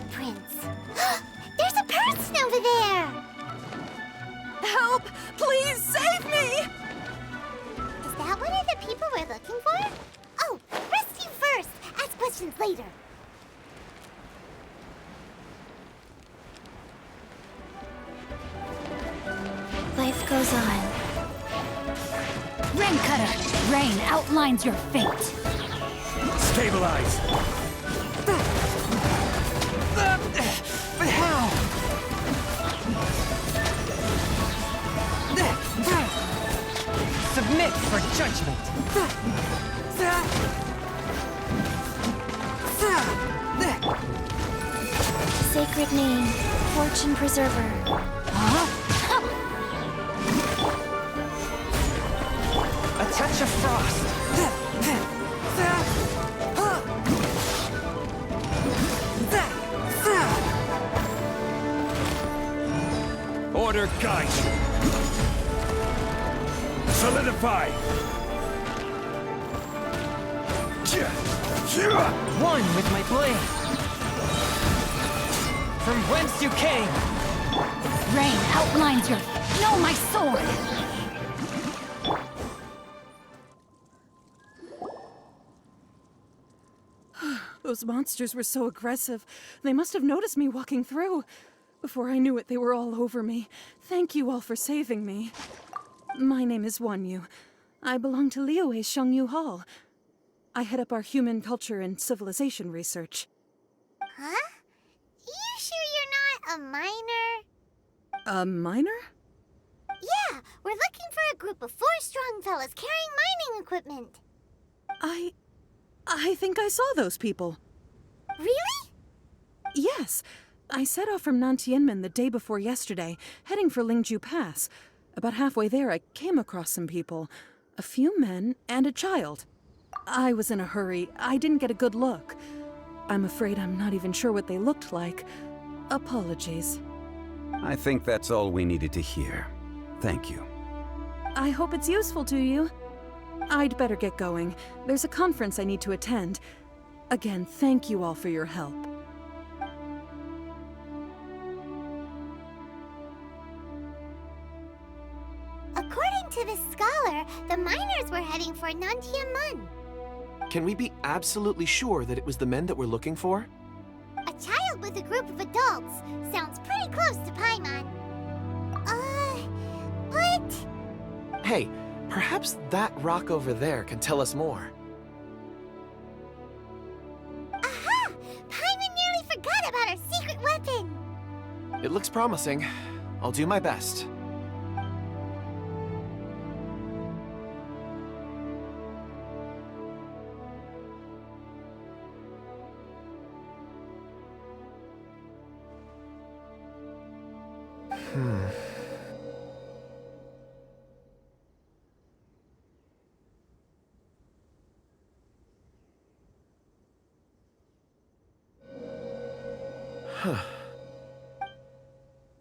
footprints. There's a person over there! Help! Please save me! Is that one of the people we're looking for? Oh, rescue first! Ask questions later. Life goes on. Rain Cutter! Rain outlines your fate! Stabilize! But how? Submit for judgment. Sacred name, fortune preserver. A touch of frost. Order guide you. Solidify. One with my blade. From whence you came. Rain outlines your... No, my sword! Those monsters were so aggressive. They must have noticed me walking through. Before I knew it, they were all over me. Thank you all for saving me. My name is Wanyu. I belong to Liyue's Shangyu Hall. I head up our human culture and civilization research. Huh? You sure you're not a miner? A miner? Yeah, we're looking for a group of 4 strong fellas carrying mining equipment. I think I saw those people. Really? Yes. I set off from Nantianmen the day before yesterday, heading for Lingju Pass. About halfway there, I came across some people. A few men and a child. I was in a hurry. I didn't get a good look. I'm afraid I'm not even sure what they looked like. Apologies. I think that's all we needed to hear. Thank you. I hope it's useful to you. I'd better get going. There's a conference I need to attend. Again, thank you all for your help. According to the scholar, the miners were heading for Nantianmen. Can we be absolutely sure that it was the men that we're looking for? A child with a group of adults. Sounds pretty close to Paimon. But... Hey, perhaps that rock over there can tell us more. Aha! Paimon nearly forgot about our secret weapon! It looks promising. I'll do my best.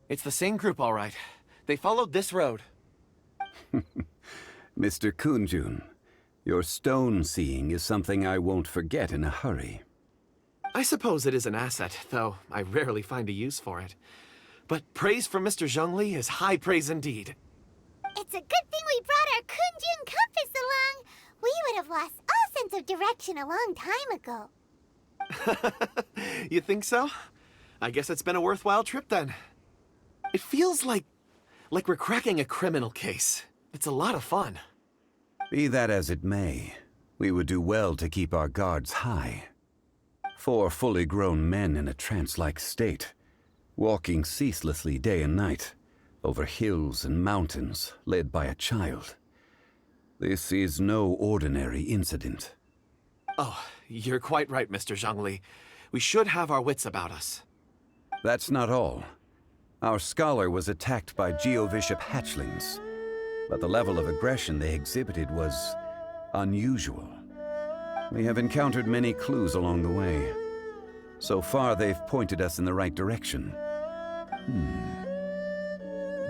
It's the same group, all right. They followed this road. Mr. Kunjun, your stone seeing is something I won't forget in a hurry. I suppose it is an asset, though I rarely find a use for it. But praise from Mr. Zhongli is high praise indeed. It's a good thing we brought our Kunjun compass along. We would have lost all sense of direction a long time ago. You think so? I guess it's been a worthwhile trip then. It feels like we're cracking a criminal case. It's a lot of fun. Be that as it may, we would do well to keep our guards high. 4 fully grown men in a trance-like state, walking ceaselessly day and night, over hills and mountains, led by a child. This is no ordinary incident. Oh, you're quite right, Mr. Zhongli. We should have our wits about us. That's not all. Our scholar was attacked by Geovishap hatchlings, but the level of aggression they exhibited was unusual. We have encountered many clues along the way. So far, they've pointed us in the right direction.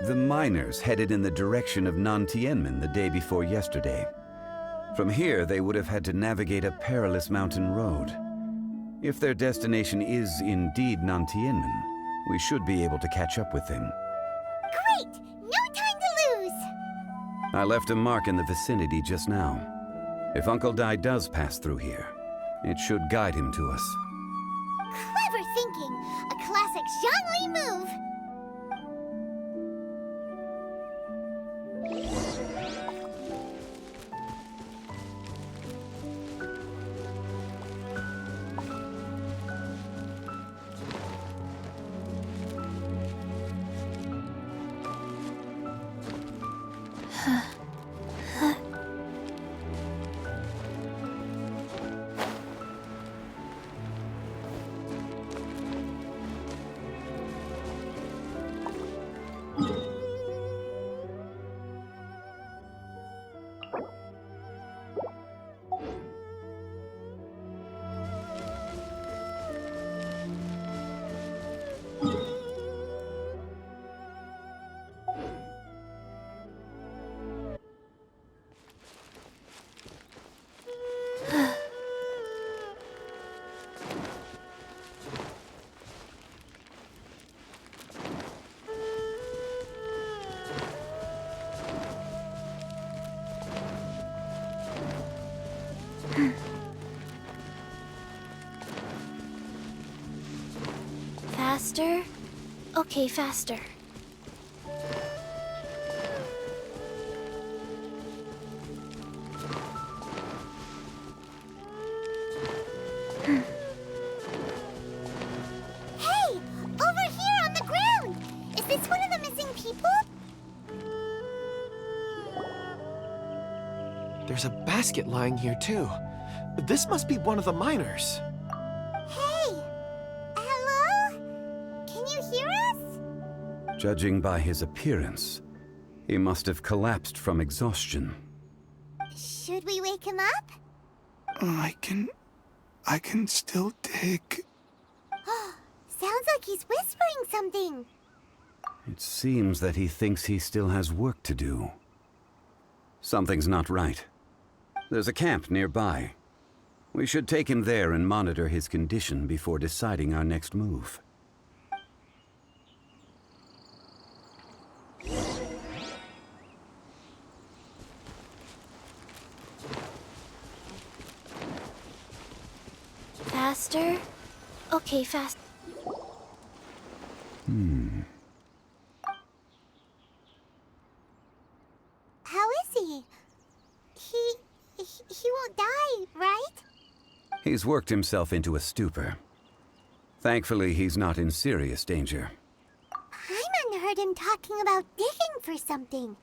The miners headed in the direction of Nantianmen the day before yesterday. From here, they would have had to navigate a perilous mountain road. If their destination is indeed Nantianmen, we should be able to catch up with them. Great! No time to lose! I left a mark in the vicinity just now. If Uncle Dai does pass through here, it should guide him to us. Clever thinking! A classic Zhongli move! Faster? Okay, faster. Hey! Over here on the ground! Is this one of the missing people? There's a basket lying here, too. This must be one of the miners. Hey! Hello? Can you hear us? Judging by his appearance, he must have collapsed from exhaustion. Should we wake him up? I can still dig. Sounds like he's whispering something. It seems that he thinks he still has work to do. Something's not right. There's a camp nearby. We should take him there and monitor his condition before deciding our next move. Faster? Okay, fast. How is he? He won't die, right? He's worked himself into a stupor. Thankfully, he's not in serious danger. Hyman heard him talking about digging for something.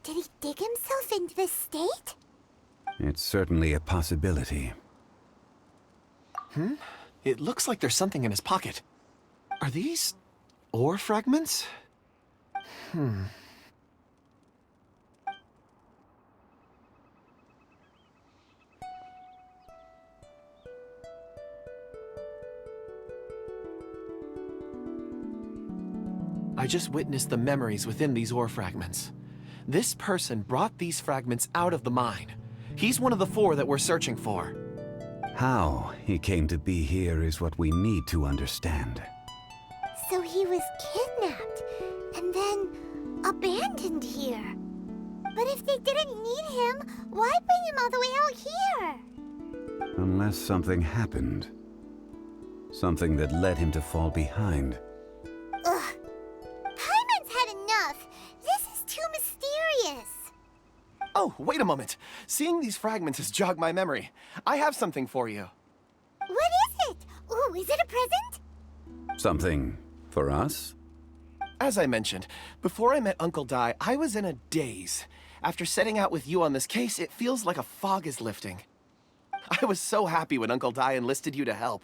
Did he dig himself into this state? It's certainly a possibility. It looks like there's something in his pocket. Are these ore fragments? I just witnessed the memories within these ore fragments. This person brought these fragments out of the mine. He's one of the 4 that we're searching for. How he came to be here is what we need to understand. So he was kidnapped and then abandoned here. But if they didn't need him, why bring him all the way out here? Unless something happened. Something that led him to fall behind. Ugh. Hyman's had enough. This is too mysterious. Oh, wait a moment. Seeing these fragments has jogged my memory. I have something for you. What is it? Ooh, is it a present? Something for us? As I mentioned, before I met Uncle Dai, I was in a daze. After setting out with you on this case, it feels like a fog is lifting. I was so happy when Uncle Dai enlisted you to help.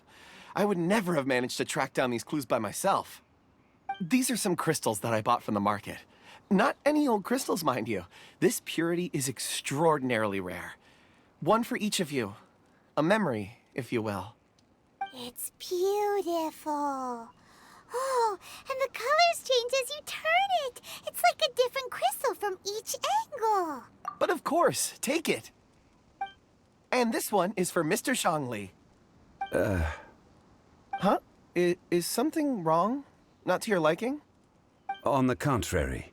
I would never have managed to track down these clues by myself. These are some crystals that I bought from the market. Not any old crystals, mind you. This purity is extraordinarily rare. One for each of you. A memory, if you will. It's beautiful. Oh, and the colors change as you turn it. It's like a different crystal from each angle. But of course, take it. And this one is for Mr. Zhongli. Huh? Is something wrong? Not to your liking? On the contrary,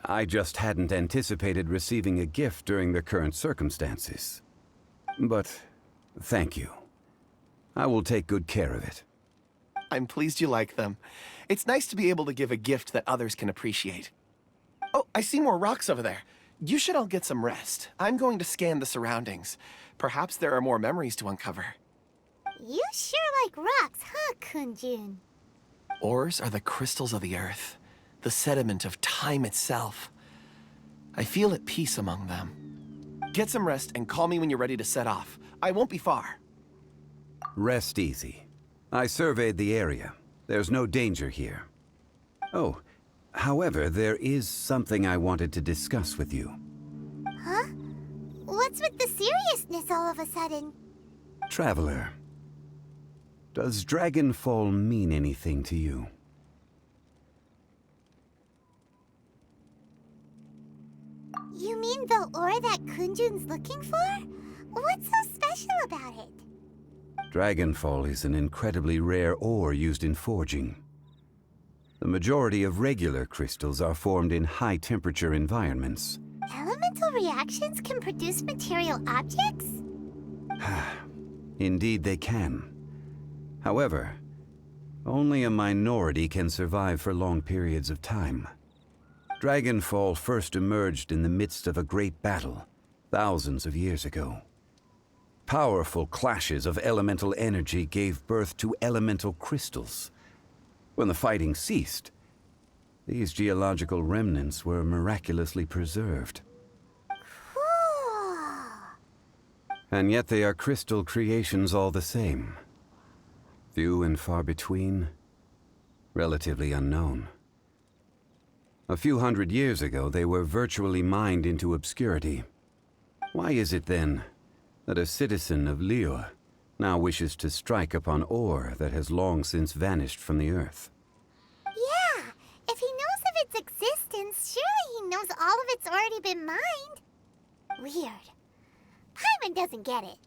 I just hadn't anticipated receiving a gift during the current circumstances. But thank you. I will take good care of it. I'm pleased you like them. It's nice to be able to give a gift that others can appreciate. Oh, I see more rocks over there. You should all get some rest. I'm going to scan the surroundings. Perhaps there are more memories to uncover. You sure like rocks, huh, Kunjun? Ores are the crystals of the earth, the sediment of time itself. I feel at peace among them. Get some rest and call me when you're ready to set off. I won't be far. Rest easy. I surveyed the area. There's no danger here. Oh, however, there is something I wanted to discuss with you. Huh? What's with the seriousness all of a sudden? Traveler, does Dragonfall mean anything to you? You mean the ore that Kunjun's looking for? What's so special about it? Dragonfall is an incredibly rare ore used in forging. The majority of regular crystals are formed in high-temperature environments. Elemental reactions can produce material objects? Indeed they can. However, only a minority can survive for long periods of time. Dragonfall first emerged in the midst of a great battle, thousands of years ago. Powerful clashes of elemental energy gave birth to elemental crystals. When the fighting ceased, these geological remnants were miraculously preserved. Cool. And yet they are crystal creations all the same. Few and far between, relatively unknown. A few hundred years ago, they were virtually mined into obscurity. Why is it then that a citizen of Liu now wishes to strike upon ore that has long since vanished from the earth? Yeah, if he knows of its existence, surely he knows all of it's already been mined. Weird. Paimon doesn't get it.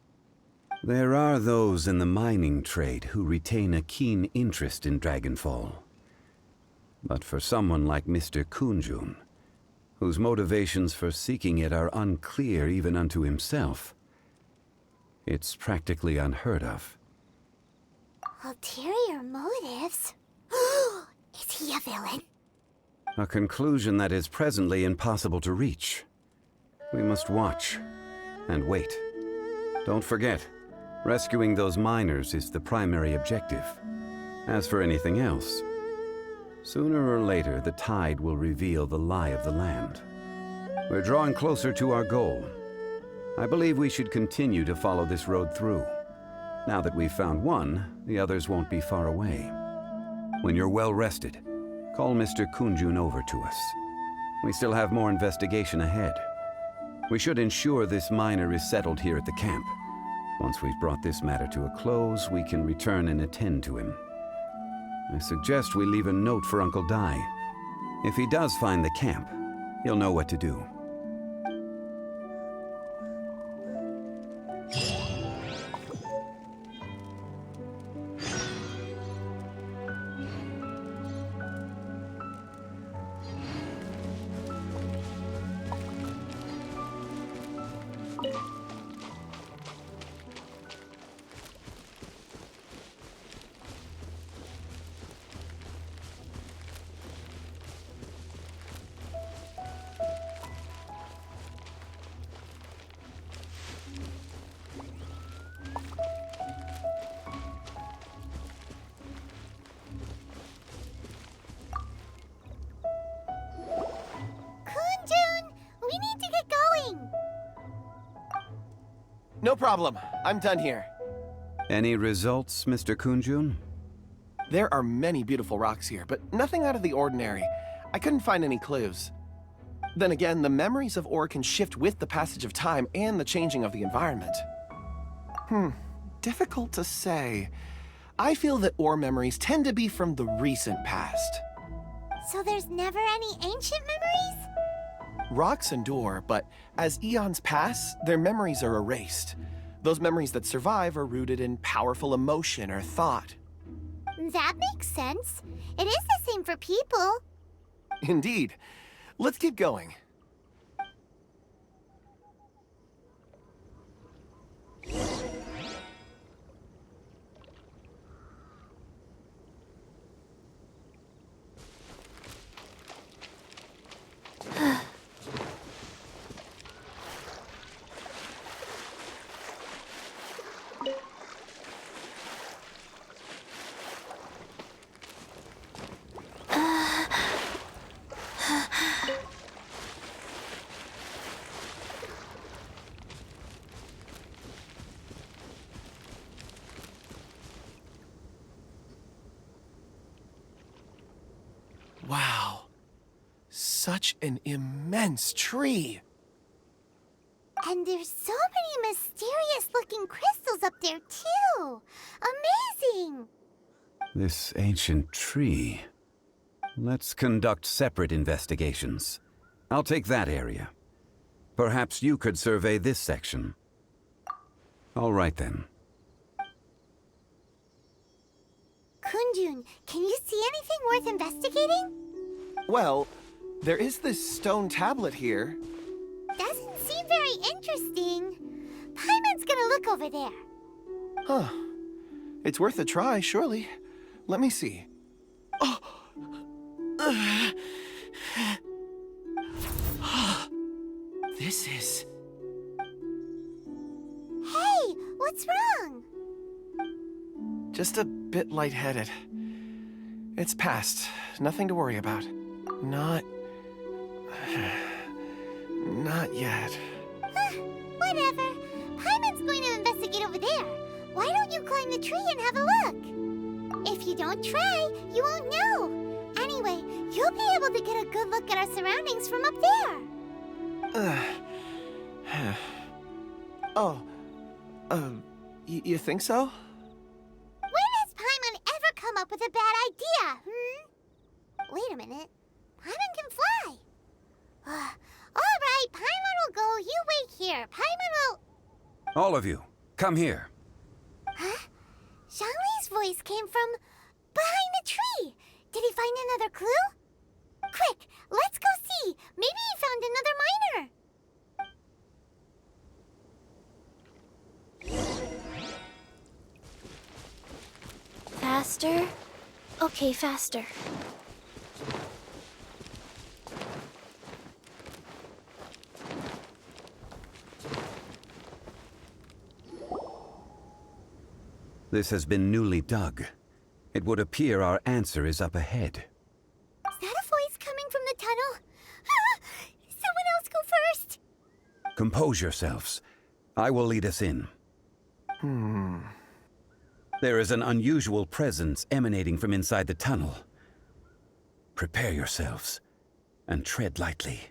There are those in the mining trade who retain a keen interest in Dragonfall. But for someone like Mr. Kunjun, whose motivations for seeking it are unclear even unto himself, it's practically unheard of. Ulterior motives? Is he a villain? A conclusion that is presently impossible to reach. We must watch and wait. Don't forget, rescuing those miners is the primary objective. As for anything else, sooner or later the tide will reveal the lie of the land. We're drawing closer to our goal. I believe we should continue to follow this road through. Now that we've found one, the others won't be far away. When you're well rested, call Mr. Kunjun over to us. We still have more investigation ahead. We should ensure this miner is settled here at the camp. Once we've brought this matter to a close, we can return and attend to him. I suggest we leave a note for Uncle Dai. If he does find the camp, he'll know what to do. No problem. I'm done here. Any results, Mr. Kunjun? There are many beautiful rocks here, but nothing out of the ordinary. I couldn't find any clues. Then again, the memories of ore can shift with the passage of time and the changing of the environment. Difficult to say. I feel that ore memories tend to be from the recent past. So there's never any ancient memories? Rocks endure, but as eons pass, their memories are erased. Those memories that survive are rooted in powerful emotion or thought. That makes sense. It is the same for people. Indeed. Let's keep going. Wow. Such an immense tree. And there's so many mysterious-looking crystals up there, too. Amazing! This ancient tree. Let's conduct separate investigations. I'll take that area. Perhaps you could survey this section. All right, then. Kunjun, can you see anything worth investigating? Well, there is this stone tablet here. Doesn't seem very interesting. Paimon's gonna look over there. Huh. It's worth a try, surely. Let me see. Oh! This is... Hey, what's wrong? just a bit lightheaded. It's past. Nothing to worry about. Not yet. Whatever. Paimon's going to investigate over there. Why don't you climb the tree and have a look? If you don't try, you won't know. Anyway, you'll be able to get a good look at our surroundings from up there. You think so? When has Paimon ever come up with a bad idea, Wait a minute. Paimon can fly. All right, Paimon will go. You wait here. Paimon will... All of you, come here. Huh? Zhongli's voice came from behind the tree. Did he find another clue? Quick, let's go see. Maybe he found another miner. Faster? Okay, faster. This has been newly dug. It would appear our answer is up ahead. Is that a voice coming from the tunnel? Someone else go first. Compose yourselves. I will lead us in. There is an unusual presence emanating from inside the tunnel. Prepare yourselves and tread lightly.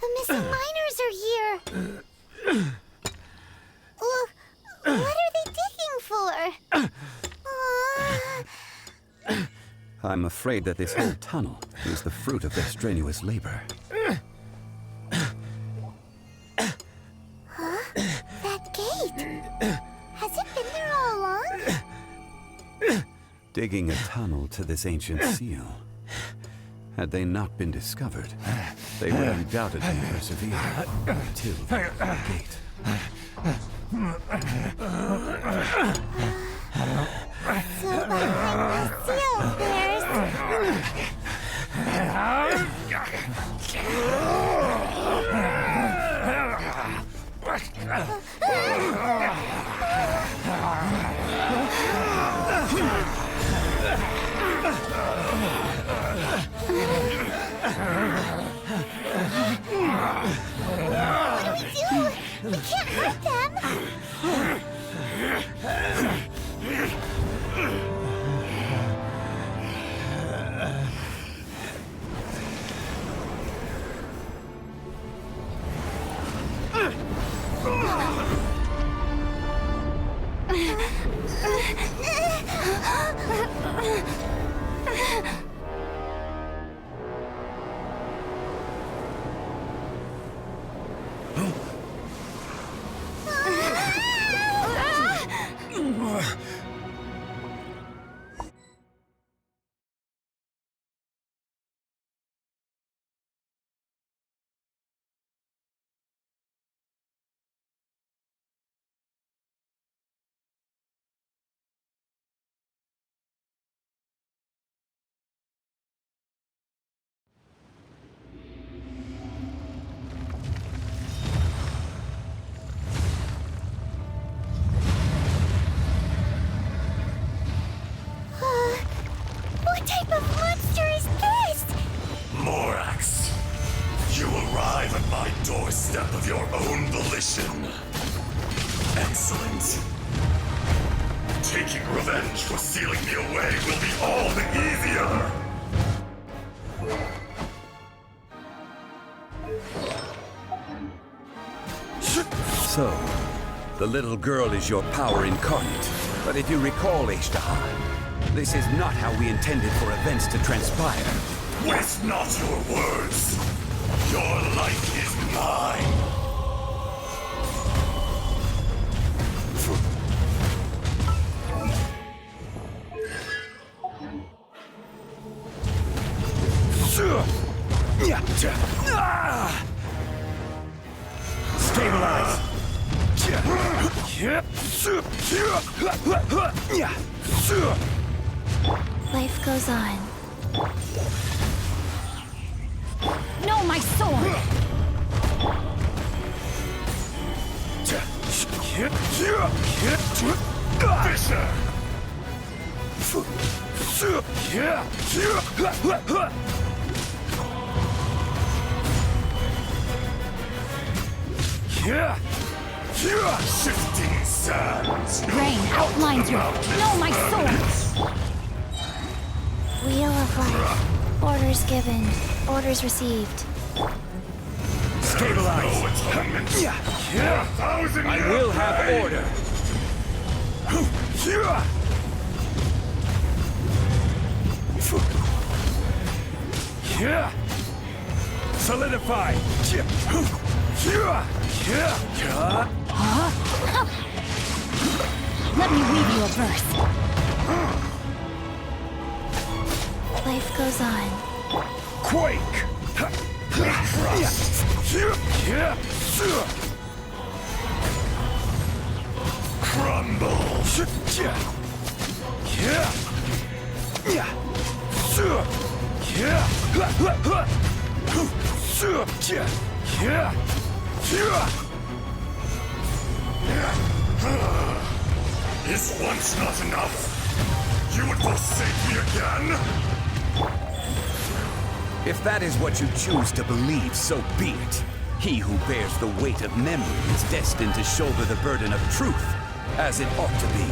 The missing miners are here. What are they digging for? I'm afraid that this whole tunnel is the fruit of their strenuous labor. That gate. Has it been there all along? Digging a tunnel to this ancient seal. Had they not been discovered, they would undoubtedly persevere until the gate. So behind the seal, there's... What do we do? We can't hurt them. What type of monster is this? Morax, you arrive at my doorstep of your own volition. Excellent. Taking revenge for sealing me away will be all the easier. So, the little girl is your power incarnate. But if you recall, Ishtar, this is not how we intended for events to transpire. Waste not your words. Your life is mine. Stabilize! Life goes on. No, my sword! Fisher! Shifting sands. Rain outlines your... No, my sword! Wheel of life. Orders given. Orders received. Stabilize! No atonement. For 1,000 I years will have pain. order! Solidify! Let me read you a verse. Life goes on. Quake! Crumble. Is once not enough? You would forsake me again? If that is what you choose to believe, so be it. He who bears the weight of memory is destined to shoulder the burden of truth, as it ought to be.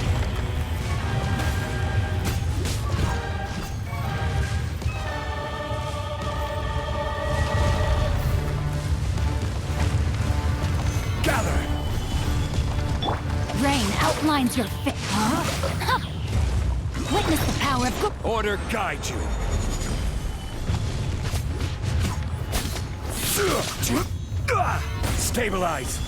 Gather! Rain outlines your fit. Huh? Witness the power of... Order guide you! Stabilize!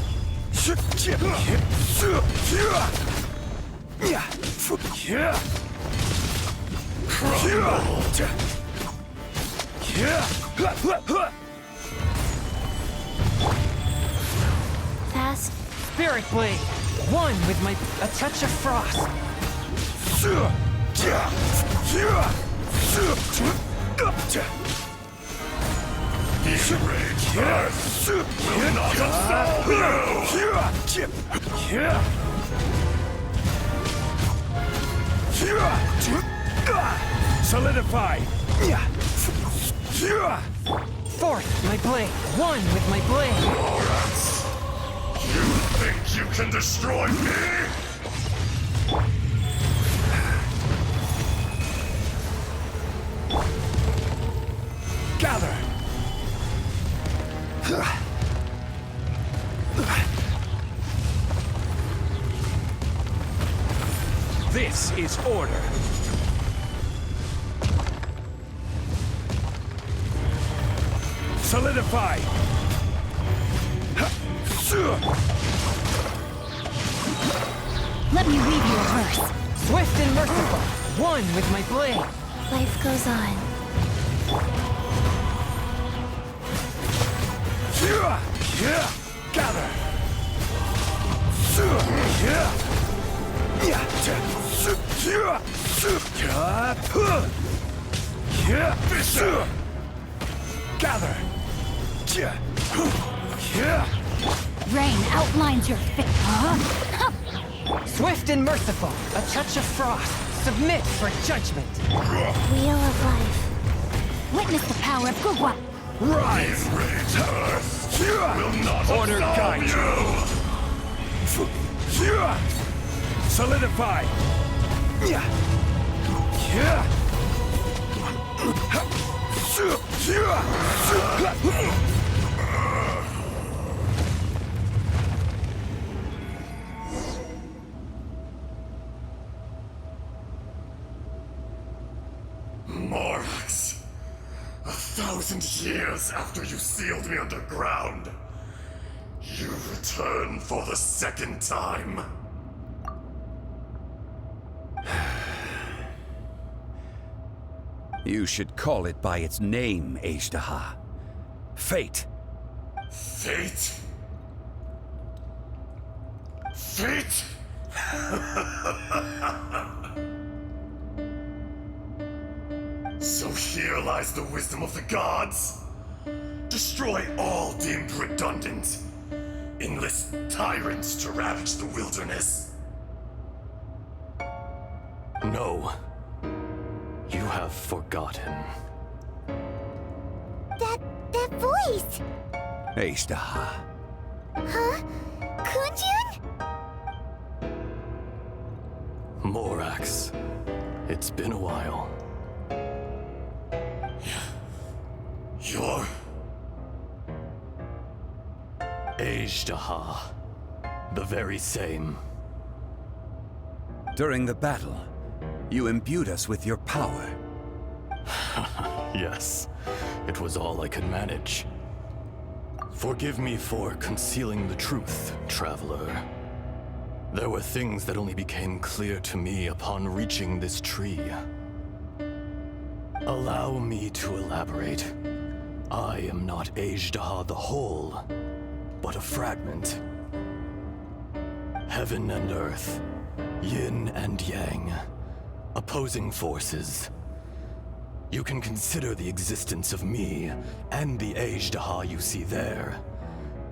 Fast. Spirit Blade. One with my... a touch of frost. Enraged earth will not absolve you! Solidify! Fourth, my blade. One with my blade. Morax, you think you can destroy me? Gather! This is order. Solidify! Let me read you a verse. Swift and merciful, one with my blade. Life goes on. Gather! Gather! Rain outlines your fate. Huh? Swift and merciful, a touch of frost. Submit for judgment. Wheel of life. Witness the power of Gugwa. Rise! Enraged earth will not Order absolve guide you! Solidify! Morax, 1,000 years after you sealed me underground, you return for the second time. You should call it by its name, Azhdaha. Fate. Fate? Fate? So here lies the wisdom of the gods. Destroy all deemed redundant. Enlist tyrants to ravage the wilderness. No. You have forgotten. That voice! Azhdaha. Huh? Kunjun? Morax, it's been a while. You're... Azhdaha. The very same. During the battle, you imbued us with your power. Yes, it was all I could manage. Forgive me for concealing the truth, traveler. There were things that only became clear to me upon reaching this tree. Allow me to elaborate. I am not Azhdaha the whole, but a fragment. Heaven and earth, yin and yang, opposing forces. You can consider the existence of me and the Azhdaha you see there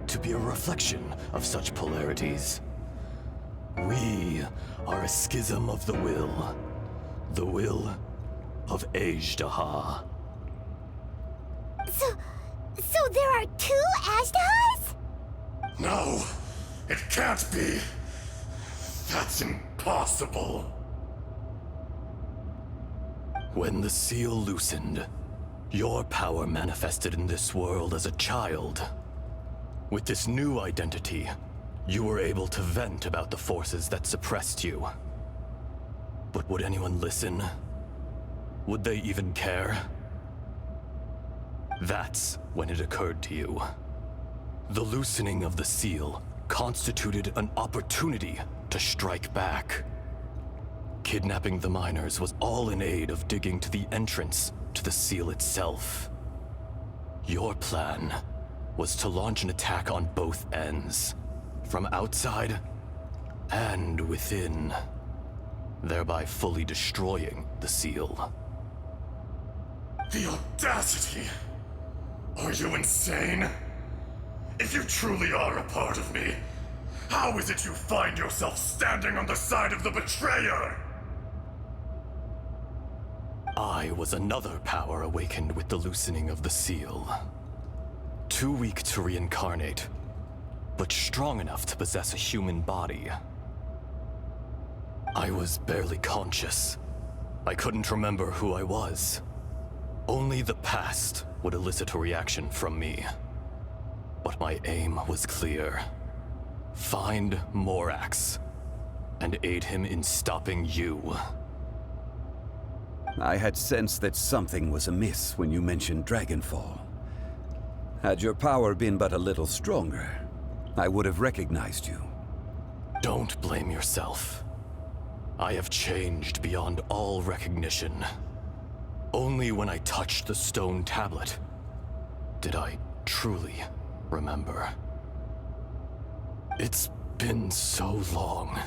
to be a reflection of such polarities. We are a schism of the will of Azhdaha. So there are two Azhdahas? No, it can't be. That's impossible. When the seal loosened, your power manifested in this world as a child. With this new identity, you were able to vent about the forces that suppressed you. But would anyone listen? Would they even care? That's when it occurred to you. The loosening of the seal constituted an opportunity to strike back. Kidnapping the miners was all in aid of digging to the entrance to the seal itself. Your plan was to launch an attack on both ends, from outside and within, thereby fully destroying the seal. The audacity! Are you insane? If you truly are a part of me, how is it you find yourself standing on the side of the betrayer? I was another power awakened with the loosening of the seal. Too weak to reincarnate, but strong enough to possess a human body. I was barely conscious. I couldn't remember who I was. Only the past would elicit a reaction from me. But my aim was clear. Find Morax, and aid him in stopping you. I had sensed that something was amiss when you mentioned Dragonfall. Had your power been but a little stronger, I would have recognized you. Don't blame yourself. I have changed beyond all recognition. Only when I touched the stone tablet did I truly remember. It's been so long.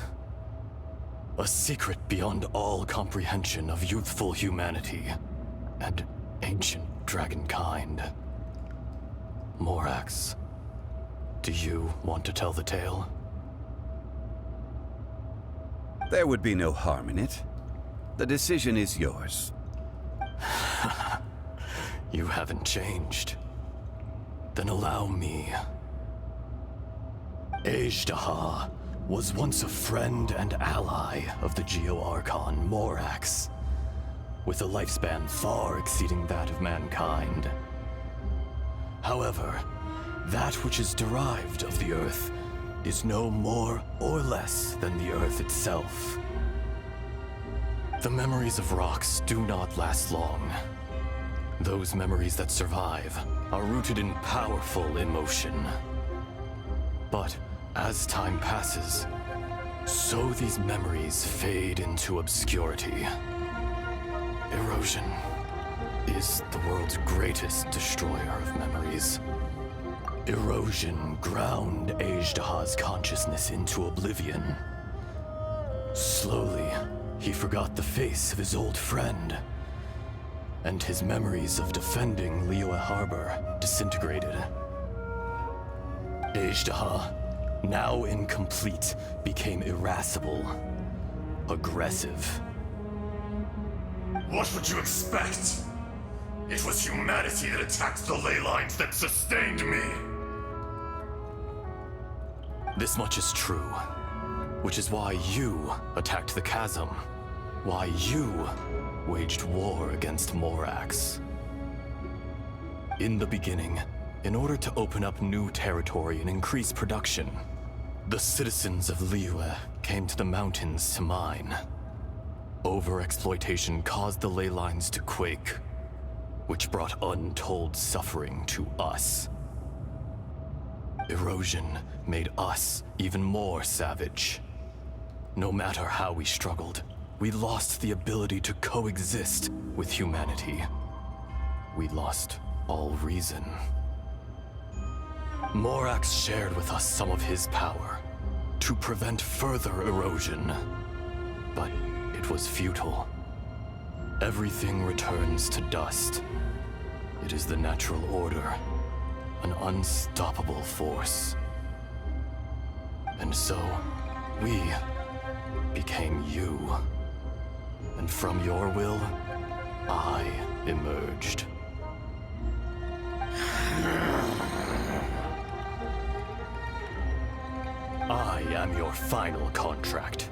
A secret beyond all comprehension of youthful humanity and ancient dragonkind. Morax, do you want to tell the tale? There would be no harm in it. The decision is yours. You haven't changed. Then allow me. Ajdaha was once a friend and ally of the Geo-Archon Morax, with a lifespan far exceeding that of mankind. However, that which is derived of the Earth is no more or less than the Earth itself. The memories of rocks do not last long. Those memories that survive are rooted in powerful emotion. But as time passes, so these memories fade into obscurity. Erosion is the world's greatest destroyer of memories. Erosion ground Ajdaha's consciousness into oblivion. Slowly, he forgot the face of his old friend, and his memories of defending Liyue Harbor disintegrated. Ajdaha, now incomplete, became irascible, aggressive. What would you expect? It was humanity that attacked the ley lines that sustained me. This much is true, which is why you attacked the chasm, why you waged war against Morax. In the beginning, in order to open up new territory and increase production, the citizens of Liyue came to the mountains to mine. Overexploitation caused the ley lines to quake, which brought untold suffering to us. Erosion made us even more savage. No matter how we struggled, we lost the ability to coexist with humanity. We lost all reason. Morax shared with us some of his power to prevent further erosion, but it was futile. Everything returns to dust. It is the natural order, an unstoppable force. And so, we became you. And from your will, I emerged. I am your final contract.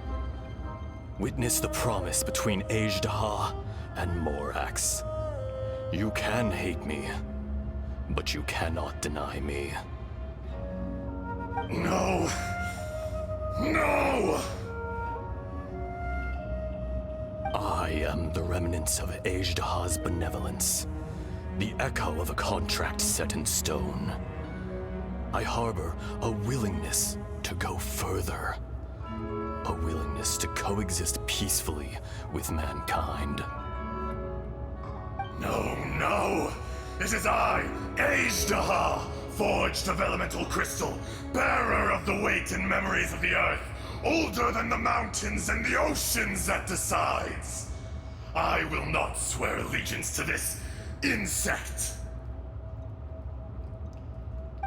Witness the promise between Ajdaha and Morax. You can hate me, but you cannot deny me. No! No! I am the remnants of Ajdaha's benevolence, the echo of a contract set in stone. I harbor a willingness to go further, a willingness to coexist peacefully with mankind. No, no! It is I, Ajdaha, forged of elemental crystal, bearer of the weight and memories of the earth, older than the mountains and the oceans that decides. I will not swear allegiance to this insect.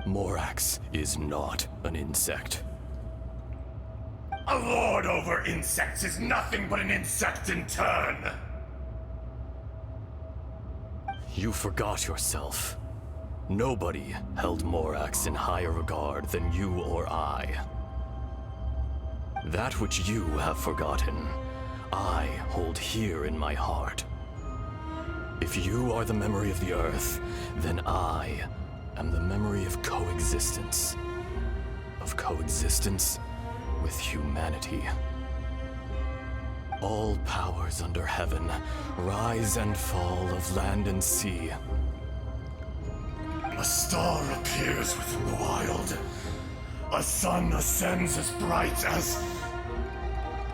Morax is not an insect. A lord over insects is nothing but an insect in turn. You forgot yourself. Nobody held Morax in higher regard than you or I. That which you have forgotten, I hold here in my heart. If you are the memory of the Earth, then I am the memory of coexistence. Of coexistence with humanity. All powers under heaven, rise and fall of land and sea. A star appears within the wild. a sun ascends as bright as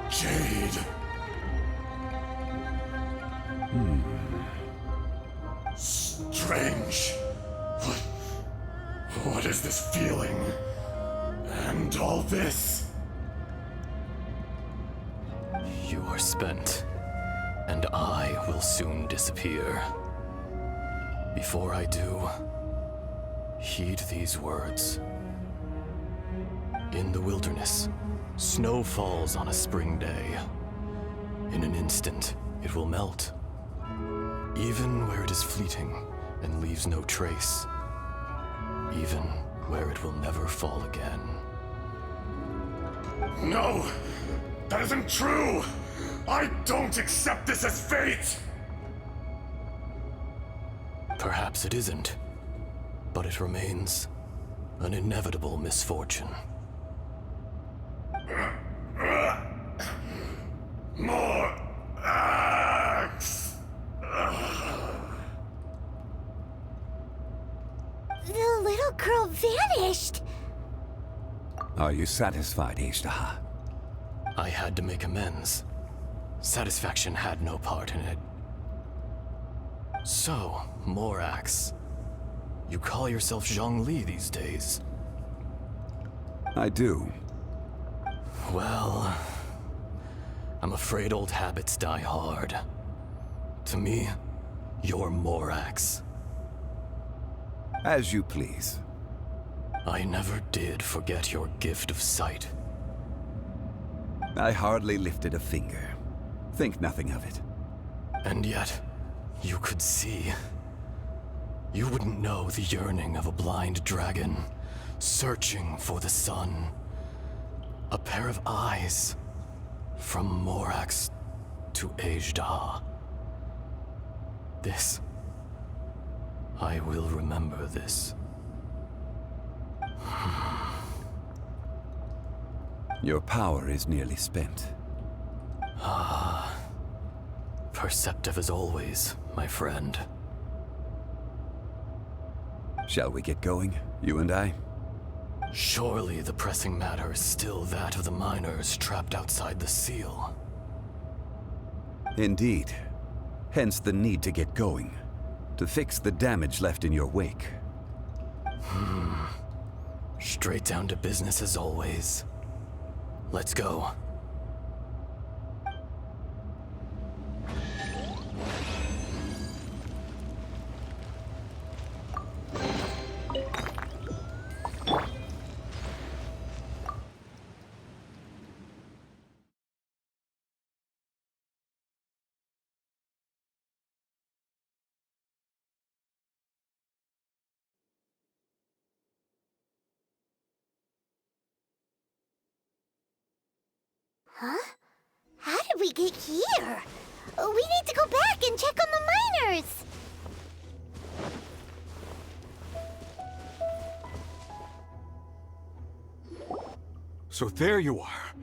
jade. Strange. What is this feeling? And all this? You are spent, and I will soon disappear. Before I do, heed these words. In the wilderness, snow falls on a spring day. In an instant, it will melt. Even where it is fleeting and leaves no trace. Even where it will never fall again. No! That isn't true! I don't accept this as fate! Perhaps it isn't, but it remains an inevitable misfortune. More axe! The little girl vanished! Are you satisfied, Ishtaha? I had to make amends. Satisfaction had no part in it. So, Morax, you call yourself Zhongli these days? I do. Well, I'm afraid old habits die hard. To me, you're Morax. As you please. I never did forget your gift of sight. I hardly lifted a finger. Think nothing of it. And yet, you could see. You wouldn't know the yearning of a blind dragon, searching for the sun. A pair of eyes, from Morax to Ajda. This. I will remember this. Your power is nearly spent. Perceptive as always, my friend. Shall we get going, you and I? Surely the pressing matter is still that of the miners trapped outside the seal. Indeed. Hence the need to get going. To fix the damage left in your wake. Straight down to business as always. Let's go. Huh? How did we get here? We need to go back and check on the miners! So there you are.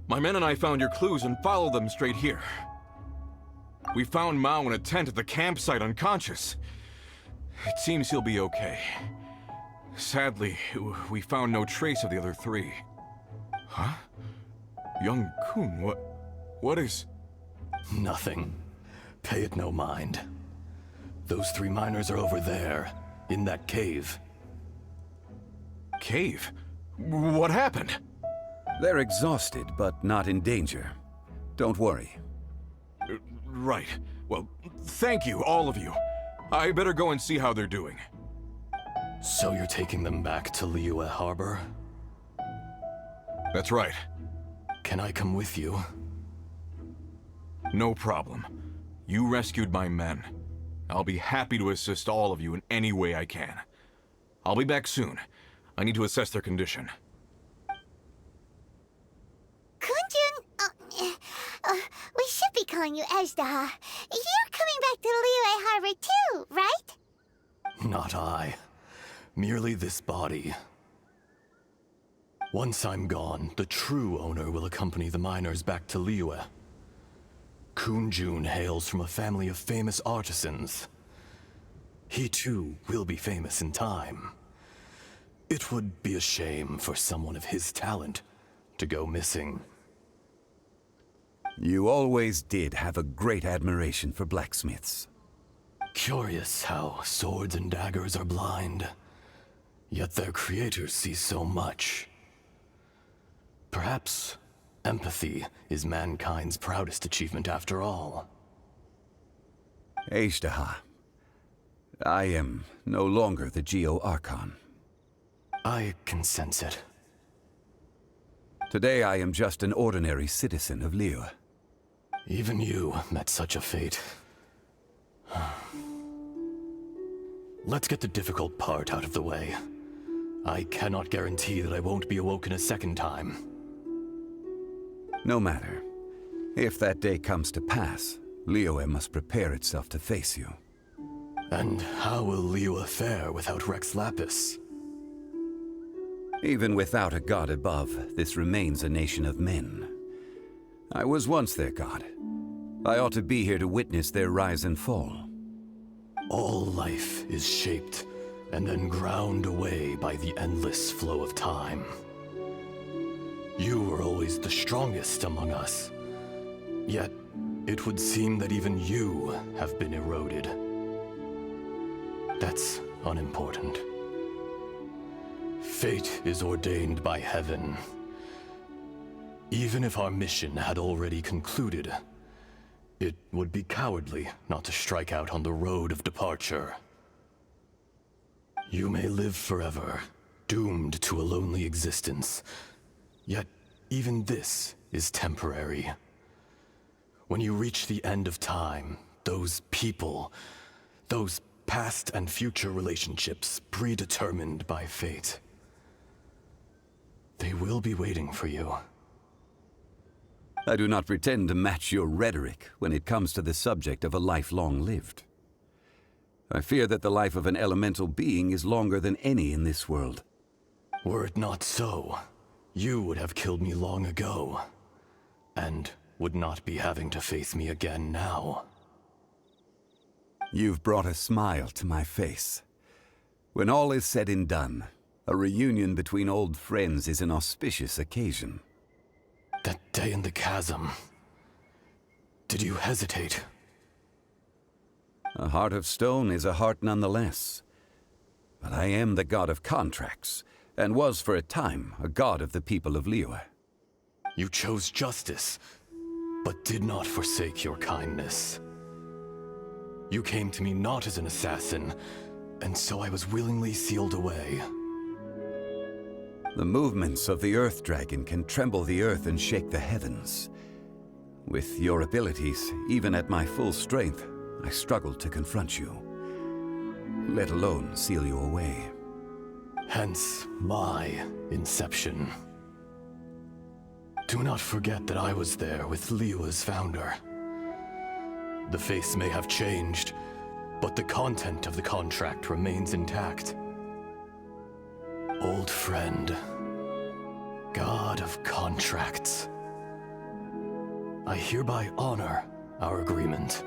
My men and I found your clues and followed them straight here. We found Mao in a tent at the campsite unconscious. It seems he'll be okay. Sadly, we found no trace of the other three. Huh? Young Kun, what is... Nothing. Pay it no mind. Those three miners are over there, in that cave. Cave? What happened? They're exhausted, but not in danger. Don't worry. Right. Well, thank you, all of you. I better go and see how they're doing. So you're taking them back to Liyue Harbor? That's right. Can I come with you? No problem. You rescued my men. I'll be happy to assist all of you in any way I can. I'll be back soon. I need to assess their condition. Kunjun, we should be calling you Ajda. You're coming back to Liyue Harbor too, right? Not I. Merely this body. Once I'm gone, the true owner will accompany the miners back to Liyue. Kunjun hails from a family of famous artisans. He too will be famous in time. It would be a shame for someone of his talent to go missing. You always did have a great admiration for blacksmiths. Curious how swords and daggers are blind, yet their creators see so much. Perhaps empathy is mankind's proudest achievement after all. Ishtaha, I am no longer the Geo-Archon. I can sense it. Today I am just an ordinary citizen of Liyue. Even you met such a fate. Let's get the difficult part out of the way. I cannot guarantee that I won't be awoken a second time. No matter. If that day comes to pass, Liyue must prepare itself to face you. And how will Liyue fare without Rex Lapis? Even without a god above, this remains a nation of men. I was once their god. I ought to be here to witness their rise and fall. All life is shaped and then ground away by the endless flow of time. You were always the strongest among us. Yet, it would seem that even you have been eroded. That's unimportant. Fate is ordained by heaven. Even if our mission had already concluded, it would be cowardly not to strike out on the road of departure. You may live forever, doomed to a lonely existence. Yet, even this is temporary. When you reach the end of time, those people, those past and future relationships predetermined by fate, they will be waiting for you. I do not pretend to match your rhetoric when it comes to the subject of a life long lived. I fear that the life of an elemental being is longer than any in this world. Were it not so, you would have killed me long ago, and would not be having to face me again now. You've brought a smile to my face. When all is said and done, a reunion between old friends is an auspicious occasion. That day in the chasm, did you hesitate? A heart of stone is a heart nonetheless. But I am the god of contracts, and was for a time a god of the people of Liyue. You chose justice, but did not forsake your kindness. You came to me not as an assassin, and so I was willingly sealed away. The movements of the Earth Dragon can tremble the earth and shake the heavens. With your abilities, even at my full strength, I struggled to confront you, let alone seal you away. Hence my inception. Do not forget that I was there with Liyue's founder. The face may have changed, but the content of the contract remains intact. Old friend, god of contracts, I hereby honor our agreement.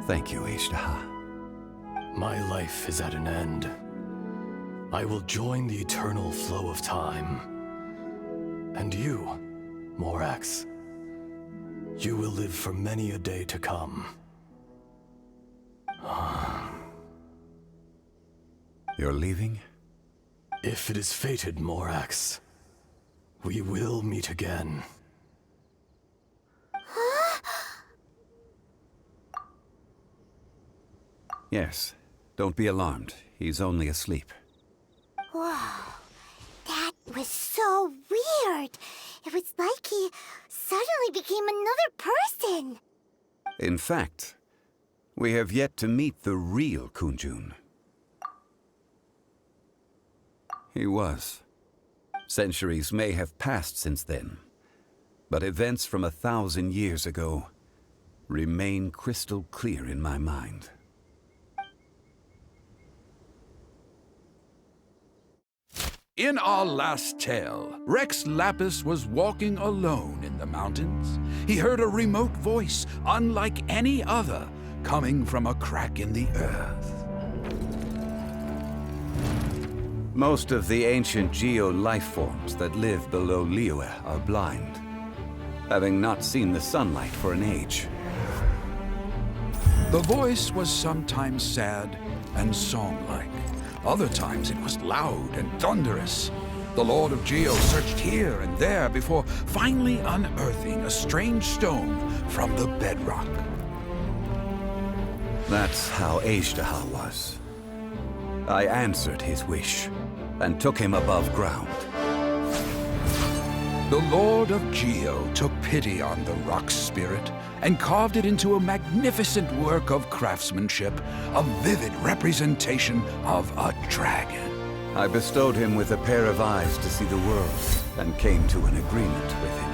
Thank you, Ishtaha. My life is at an end. I will join the eternal flow of time. And you, Morax, you will live for many a day to come. You're leaving? If it is fated, Morax, we will meet again. Yes. Don't be alarmed. He's only asleep. Whoa. That was so weird. It was like he suddenly became another person. In fact, we have yet to meet the real Kunjun. He was. Centuries may have passed since then, but events from 1,000 years ago remain crystal clear in my mind. In our last tale, Rex Lapis was walking alone in the mountains. He heard a remote voice, unlike any other, coming from a crack in the earth. Most of the ancient geo-life forms that live below Liyue are blind, having not seen the sunlight for an age. The voice was sometimes sad and song-like. Other times it was loud and thunderous. The Lord of Geo searched here and there before finally unearthing a strange stone from the bedrock. That's how Azhdaha was. I answered his wish and took him above ground. The Lord of Geo took pity on the rock spirit and carved it into a magnificent work of craftsmanship, a vivid representation of a dragon. I bestowed him with a pair of eyes to see the world and came to an agreement with him.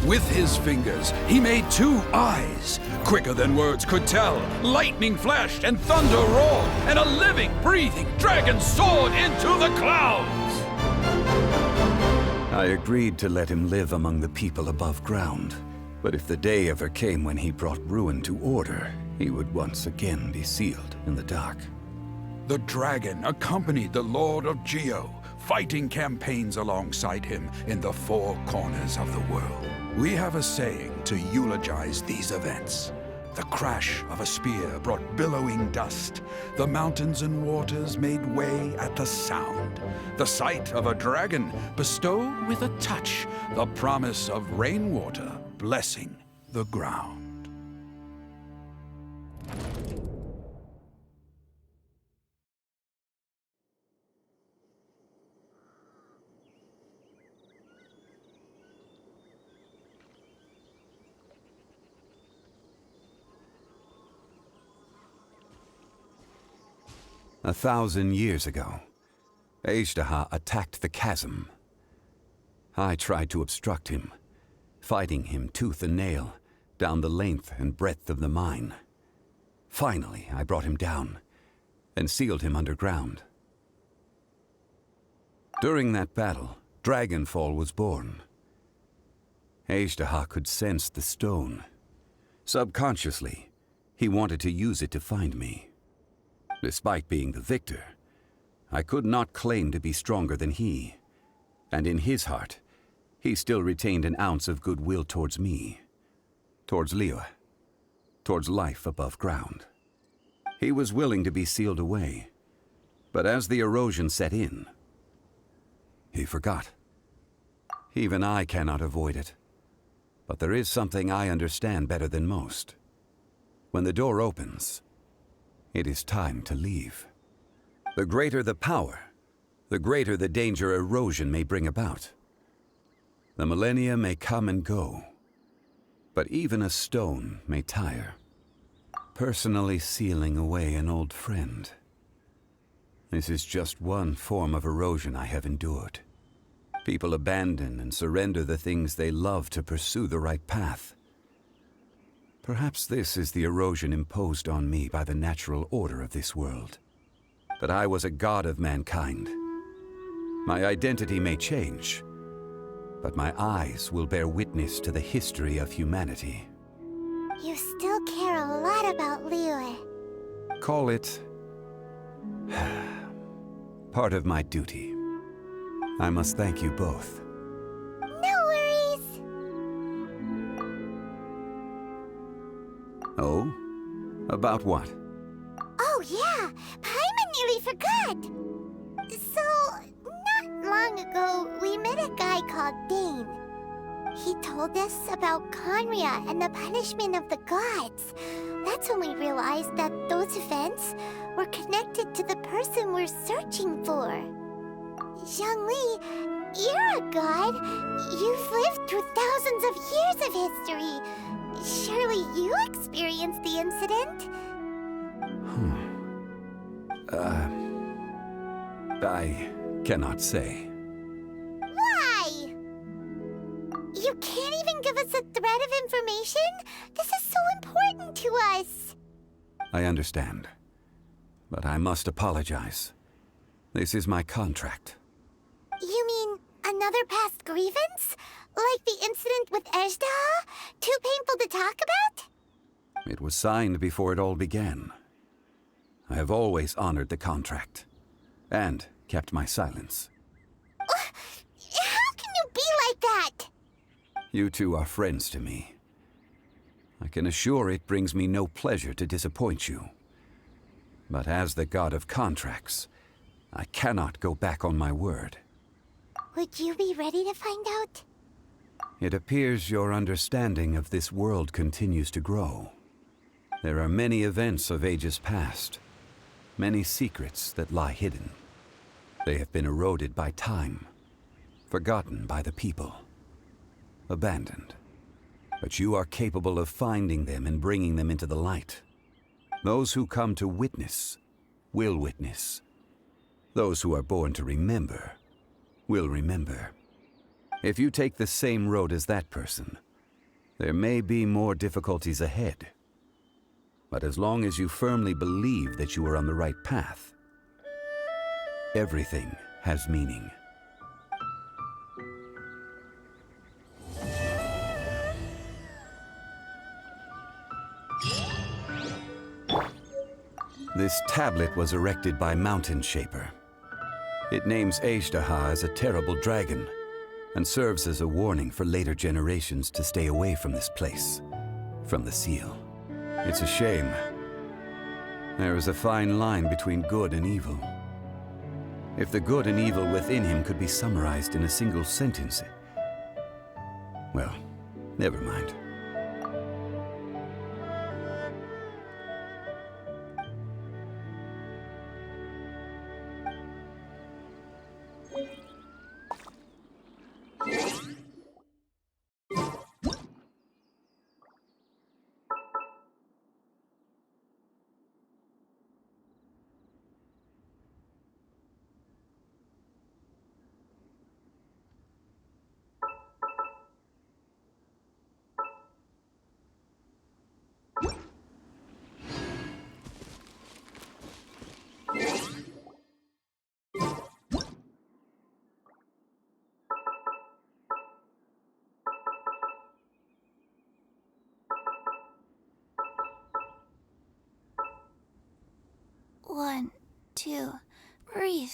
With his fingers, he made 2 eyes. Quicker than words could tell, lightning flashed and thunder roared, and a living, breathing dragon soared into the clouds. I agreed to let him live among the people above ground. But if the day ever came when he brought ruin to order, he would once again be sealed in the dark. The dragon accompanied the Lord of Geo, fighting campaigns alongside him in the 4 corners of the world. We have a saying to eulogize these events. The crash of a spear brought billowing dust. The mountains and waters made way at the sound. The sight of a dragon bestowed with a touch the promise of rainwater blessing the ground. A 1,000 years ago, Azhdaha attacked the chasm. I tried to obstruct him, fighting him tooth and nail down the length and breadth of the mine. Finally, I brought him down and sealed him underground. During that battle, Dragonfall was born. Azhdaha could sense the stone. Subconsciously, he wanted to use it to find me. Despite being the victor, I could not claim to be stronger than he, and in his heart, he still retained an ounce of goodwill towards me, towards Liyue, towards life above ground. He was willing to be sealed away, but as the erosion set in, he forgot. Even I cannot avoid it, but there is something I understand better than most. When the door opens, it is time to leave. The greater the power, the greater the danger erosion may bring about. The millennia may come and go, but even a stone may tire. Personally sealing away an old friend. This is just one form of erosion I have endured. People abandon and surrender the things they love to pursue the right path. Perhaps this is the erosion imposed on me by the natural order of this world. But I was a god of mankind. My identity may change, but my eyes will bear witness to the history of humanity. You still care a lot about Liyue. Call it part of my duty. I must thank you both. No worries. Oh? About what? Oh yeah, Paimon nearly forgot. So, not long ago, we met a guy called Dane. He told us about Conria and the punishment of the gods. That's when we realized that those events were connected to the person we're searching for. Zhongli, you're a god. You've lived through thousands of years of history. Surely you experienced the incident? I cannot say. Why? You can't even give us a thread of information? This is so important to us. I understand. But I must apologize. This is my contract. You mean another past grievance? Like the incident with Azhdaha? Too painful to talk about? It was signed before it all began. I have always honored the contract, and kept my silence. How can you be like that? You two are friends to me. I can assure it brings me no pleasure to disappoint you. But as the god of contracts, I cannot go back on my word. Would you be ready to find out? It appears your understanding of this world continues to grow. There are many events of ages past, many secrets that lie hidden. They have been eroded by time, forgotten by the people, abandoned. But you are capable of finding them and bringing them into the light. Those who come to witness will witness. Those who are born to remember will remember. If you take the same road as that person, there may be more difficulties ahead. But as long as you firmly believe that you are on the right path, everything has meaning. This tablet was erected by Mountain Shaper. It names Azhdaha as a terrible dragon, and serves as a warning for later generations to stay away from this place, from the seal. It's a shame. There is a fine line between good and evil. If the good and evil within him could be summarized in a single sentence, well, never mind. One, two, breathe.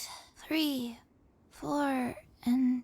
3, 4, and